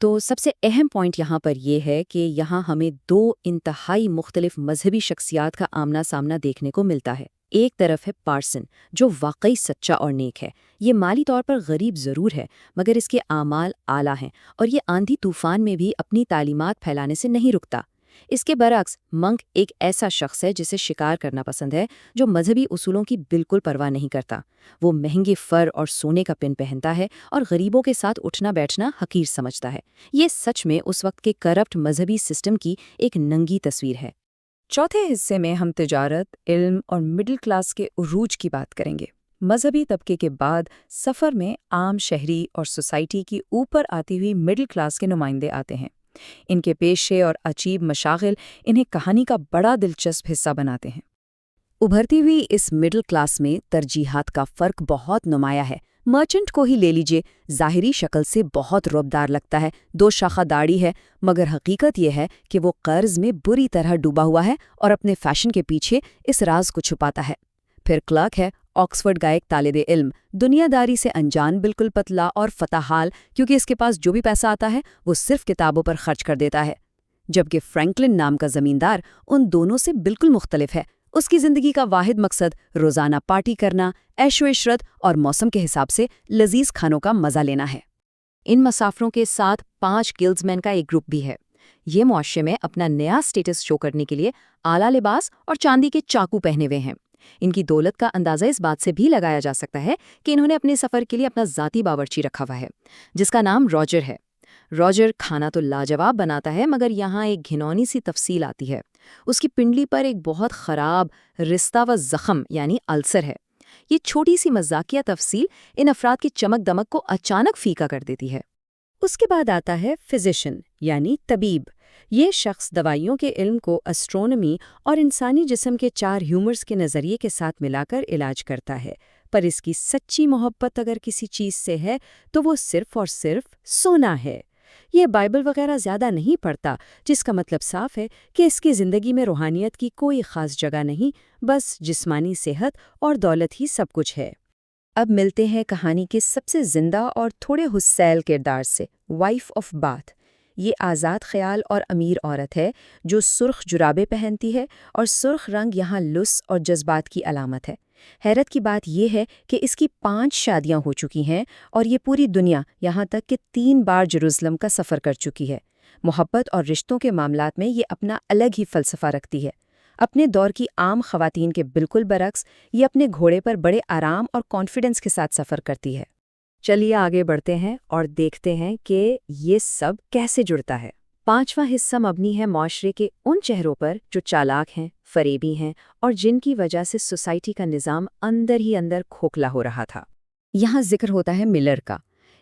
تو سب سے اہم پوائنٹ یہاں پر یہ ہے کہ یہاں ہمیں دو انتہائی مختلف مذہبی شخصیات کا آمنا سامنا دیکھنے کو ملتا ہے۔ ایک طرف ہے پارسن، جو واقعی سچا اور نیک ہے۔ یہ مالی طور پر غریب ضرور ہے، مگر اس کے اعمال اعلیٰ ہیں اور یہ آندھی طوفان میں بھی اپنی تعلیمات پھیلانے سے نہیں رکتا۔ اس کے برعکس منک ایک ایسا شخص ہے جسے شکار کرنا پسند ہے، جو مذہبی اصولوں کی بالکل پرواہ نہیں کرتا۔ وہ مہنگے فر اور سونے کا پن پہنتا ہے اور غریبوں کے ساتھ اٹھنا بیٹھنا حقیر سمجھتا ہے۔ یہ سچ میں اس وقت کے کرپٹ مذہبی سسٹم کی ایک ننگی تصویر ہے۔ چوتھے حصے میں ہم تجارت، علم اور مڈل کلاس کے عروج کی بات کریں گے۔ مذہبی طبقے کے بعد سفر میں عام شہری اور سوسائٹی کی اوپر آتی ہوئی مڈل کلاس کے نمائندے آتے ہیں۔ ان کے پیشے اور عجیب مشاغل انہیں کہانی کا بڑا دلچسپ حصہ بناتے ہیں۔ ابھرتی ہوئی اس مڈل کلاس میں ترجیحات کا فرق بہت نمایاں ہے۔ مرچنٹ کو ہی لے لیجئے، ظاہری شکل سے بہت رعبدار لگتا ہے، 2 شاخہ داڑھی ہے، مگر حقیقت یہ ہے کہ وہ قرض میں بری طرح ڈوبا ہوا ہے اور اپنے فیشن کے پیچھے اس راز کو چھپاتا ہے۔ پھر کلرک ہے، آکسفورڈ کا ایک طالب علم، دنیا داری سے انجان، بالکل پتلا اور فتح حال، کیونکہ اس کے پاس جو بھی پیسہ آتا ہے وہ صرف کتابوں پر خرچ کر دیتا ہے۔ جبکہ فرینکلن نام کا زمیندار ان دونوں سے بالکل مختلف ہے۔ اس کی زندگی کا واحد مقصد روزانہ پارٹی کرنا، عیش و عشرت اور موسم کے حساب سے لذیذ کھانوں کا مزہ لینا ہے۔ ان مسافروں کے ساتھ 5 گلڈزمین کا ایک گروپ بھی ہے۔ یہ معاشرے میں اپنا نیا سٹیٹس شو کرنے کے لیے اعلیٰ لباس اور چاندی کے چاقو پہنے ہوئے ہیں۔ ان کی دولت کا اندازہ اس بات سے بھی لگایا جا سکتا ہے کہ انہوں نے اپنے سفر کے لیے اپنا ذاتی باورچی رکھا ہوا ہے، جس کا نام راجر ہے۔ راجر کھانا تو لاجواب بناتا ہے، مگر یہاں ایک گھنونی سی تفصیل آتی ہے۔ اس کی پنڈلی پر ایک بہت خراب رستہ و زخم یعنی السر ہے۔ یہ چھوٹی سی مزاقیہ تفصیل ان افراد کی چمک دمک کو اچانک فیکا کر دیتی ہے۔ اس کے بعد آتا ہے فزیشین یعنی طبیب۔ یہ شخص دوائیوں کے علم کو اسٹرونومی اور انسانی جسم کے 4 ہیومرز کے نظریے کے ساتھ ملا کر علاج کرتا ہے، پر اس کی سچی محبت اگر کسی چیز سے ہے تو وہ صرف اور صرف سونا ہے۔ یہ بائبل وغیرہ زیادہ نہیں پڑھتا، جس کا مطلب صاف ہے کہ اس کی زندگی میں روحانیت کی کوئی خاص جگہ نہیں، بس جسمانی صحت اور دولت ہی سب کچھ ہے۔ اب ملتے ہیں کہانی کے سب سے زندہ اور تھوڑے حسیل کردار سے، وائف آف باتھ۔ یہ آزاد خیال اور امیر عورت ہے جو سرخ جرابیں پہنتی ہے، اور سرخ رنگ یہاں لس اور جذبات کی علامت ہے۔ حیرت کی بات یہ ہے کہ اس کی 5 شادیاں ہو چکی ہیں اور یہ پوری دنیا، یہاں تک کہ 3 بار جروزلم کا سفر کر چکی ہے۔ محبت اور رشتوں کے معاملات میں یہ اپنا الگ ہی فلسفہ رکھتی ہے۔ اپنے دور کی عام خواتین کے بالکل برعکس یہ اپنے گھوڑے پر بڑے آرام اور کانفیڈنس کے ساتھ سفر کرتی ہے۔ چلیے آگے بڑھتے ہیں اور دیکھتے ہیں کہ یہ سب کیسے جڑتا ہے۔ 5واں حصہ مبنی ہے معاشرے کے ان چہروں پر جو چالاک ہیں، فریبی ہیں اور جن کی وجہ سے سوسائٹی کا نظام اندر ہی اندر کھوکھلا ہو رہا تھا۔ یہاں ذکر ہوتا ہے ملر کا۔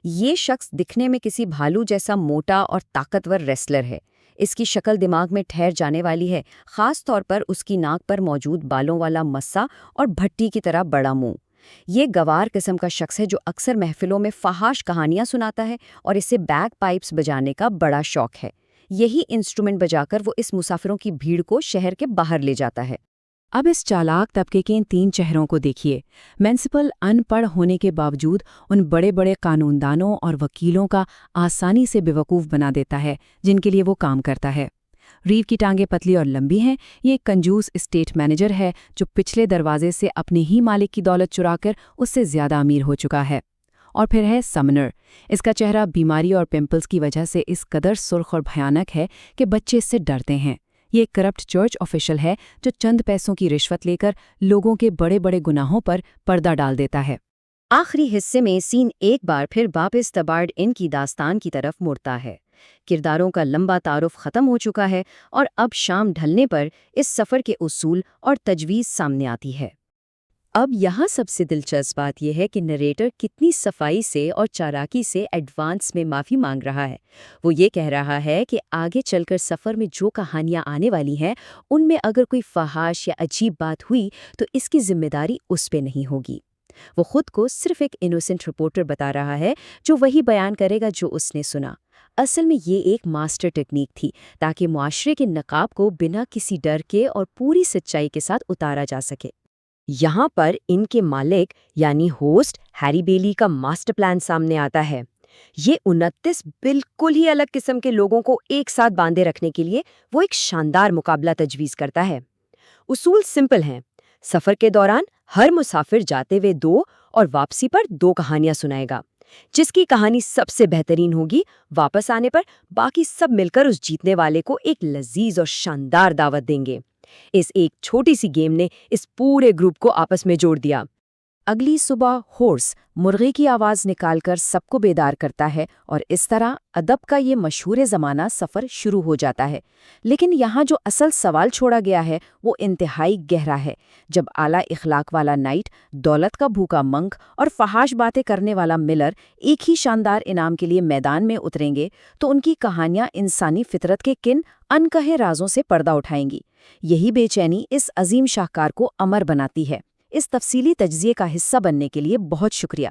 یہ شخص دکھنے میں کسی بھالو جیسا موٹا اور طاقتور ریسلر ہے۔ اس کی شکل دماغ میں ٹھہر جانے والی ہے، خاص طور پر اس کی ناک پر موجود بالوں والا مسا اور بھٹی کی طرح بڑا منہ۔ یہ گوار قسم کا شخص ہے جو اکثر محفلوں میں فحاش کہانیاں سناتا ہے اور اسے بیک پائپس بجانے کا بڑا شوق ہے۔ یہی انسٹرومنٹ بجا کر وہ اس مسافروں کی بھیڑ کو شہر کے باہر لے جاتا ہے۔ اب اس چالاک طبقے کے ان 3 چہروں کو دیکھیے۔ میونسپل ان پڑھ ہونے کے باوجود ان بڑے بڑے قانوندانوں اور وکیلوں کا آسانی سے بیوقوف بنا دیتا ہے جن کے لیے وہ کام کرتا ہے۔ ریو کی ٹانگیں پتلی اور لمبی ہیں۔ یہ ایک کنجوس اسٹیٹ مینیجر ہے جو پچھلے دروازے سے اپنے ہی مالک کی دولت چرا کر اس سے زیادہ امیر ہو چکا ہے۔ اور پھر ہے سمنر۔ اس کا چہرہ بیماری اور پمپلز کی وجہ سے اس قدر سرخ اور بھیانک ہے کہ بچے اس سے ڈرتے ہیں۔ یہ ایک کرپٹ چرچ آفیشل ہے جو چند پیسوں کی رشوت لے کر لوگوں کے بڑے بڑے گناہوں پر پردہ ڈال دیتا ہے۔ آخری حصے میں سین ایک بار پھر واپس تبارڈ ان کی داستان کی طرف مڑتا ہے۔ کرداروں کا لمبا تعارف ختم ہو چکا ہے اور اب شام ڈھلنے پر اس سفر کے اصول اور تجویز سامنے آتی ہے۔ اب یہاں سب سے دلچسپ بات یہ ہے کہ نریٹر کتنی صفائی سے اور چالاکی سے ایڈوانس میں معافی مانگ رہا ہے۔ وہ یہ کہہ رہا ہے کہ آگے چل کر سفر میں جو کہانیاں آنے والی ہیں ان میں اگر کوئی فحاش یا عجیب بات ہوئی تو اس کی ذمہ داری اس پہ نہیں ہوگی۔ وہ خود کو صرف ایک انوسنٹ رپورٹر بتا رہا ہے جو وہی بیان کرے گا جو اس نے سنا۔ اصل میں یہ ایک ماسٹر ٹیکنیک تھی تاکہ معاشرے کے نقاب کو بنا کسی ڈر کے اور پوری سچائی کے ساتھ اتارا جا سکے۔ یہاں پر ان کے مالک یعنی ہوسٹ ہیری بیلی کا ماسٹر پلان سامنے آتا ہے۔ یہ 29 بالکل ہی الگ قسم کے لوگوں کو ایک ساتھ باندھے رکھنے کے لیے وہ ایک شاندار مقابلہ تجویز کرتا ہے۔ اصول سمپل ہیں۔ سفر کے دوران ہر مسافر جاتے ہوئے 2 اور واپسی پر 2 کہانیاں سنائے گا۔ جس کی کہانی سب سے بہترین ہوگی، واپس آنے پر باقی سب مل کر اس جیتنے والے کو ایک لذیذ اور شاندار دعوت دیں گے۔ اس ایک چھوٹی سی گیم نے اس پورے گروپ کو آپس میں جوڑ دیا۔ اگلی صبح ہورس مرغے کی آواز نکال کر سب کو بیدار کرتا ہے اور اس طرح ادب کا یہ مشہور زمانہ سفر شروع ہو جاتا ہے۔ لیکن یہاں جو اصل سوال چھوڑا گیا ہے وہ انتہائی گہرا ہے۔ جب اعلیٰ اخلاق والا نائٹ، دولت کا بھوکا منک اور فحاش باتیں کرنے والا ملر ایک ہی شاندار انعام کے لیے میدان میں اتریں گے تو ان کی کہانیاں انسانی فطرت کے کن انکہے رازوں سے پردہ اٹھائیں گی۔ یہی بے چینی اس عظیم شاہکار کو امر بناتی ہے۔ اس تفصیلی تجزیے کا حصہ بننے کے لیے بہت شکریہ۔